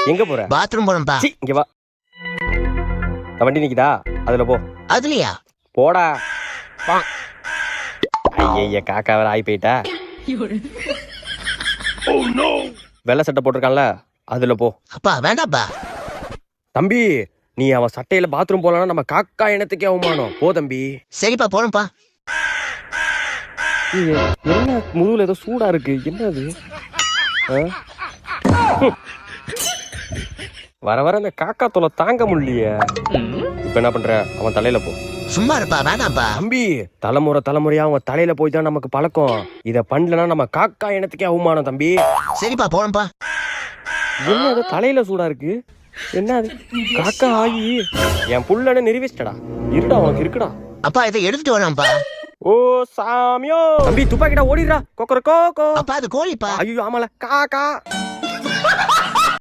எங்க போற? பாத்ரூம் போறேன்ப்பா. இங்க வா. வண்டி நிக்குதா? அதுல போ. அதுலயா? போடா. ஐய காக்கா வேற ஆகி போயிட்டா. வெள்ளை சட்டை போட்டிருக்கான்ல அதுல போ. அப்பா வேண்டாப்பா. தம்பி நீ அவன் சட்டையில பாத்ரூம் போலன்னா நம்ம காக்கா இனத்துக்கே அவமானம். போ தம்பி. சரிப்பா போறேன்ப்பா. என்ன முதுகுல ஏதோ சூடா இருக்கு, என்னது? வர வர அந்த காக்கா தொலை தாங்க முடியலையே. இப்ப என்ன பண்ற? அவன் தலையில போ. சும்மா இருப்பா, வேணாம்ப்பா. தம்பி தலைமுறையா அவன் தலையில போய் தான் நமக்கு பழக்கம். இத பண்ணலன்னா நம்ம காக்கா இனத்துக்கே அவமானம் தம்பி. சரிப்பா போறேன்ப்பா. என்ன அது தலையில சூடா இருக்கு? என்ன அது? காக்கா ஆகி என் புள்ளன்னு நிரூபிச்சிட்டடா. இருடா உனக்கு இருக்குடா. அப்பா இதை எடுத்துட்டு வரான்ப்பா. ஓ சாமியோ. தம்பி துப்பாக்கிட்ட ஓடிடுறா. கொக்கர கோகோ. அப்பா அது கோழிப்பா. ஐயோ ஆமால காக்கா.